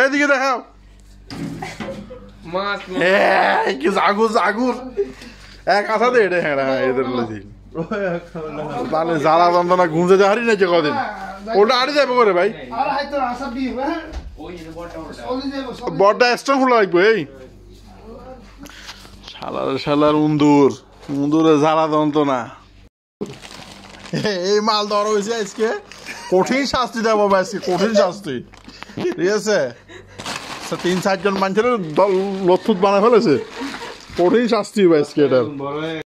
এদিকে দেখাও কি জাগুর জাগুর এক আশা দে এটা হ্যাঁ এদের তাহলে জ্বালা যন্ত্রণা ঘুমতে যা হারি নাকি কদিন ওটা আড়ে যাবে করে ভাই বড়টা স্ট্রং হলো লাগবে এই শালার উন্দুরে জ্বালা যন্ত্রণা এই মাল ধরা হয়েছে আজকে কঠিন শাস্তি দেবো আজকে কঠিন শাস্তি ঠিক আছে 3-4 জন মানুষের দল লথুত বানা ফেলেছে কঠিন শাস্তি আজকে এটা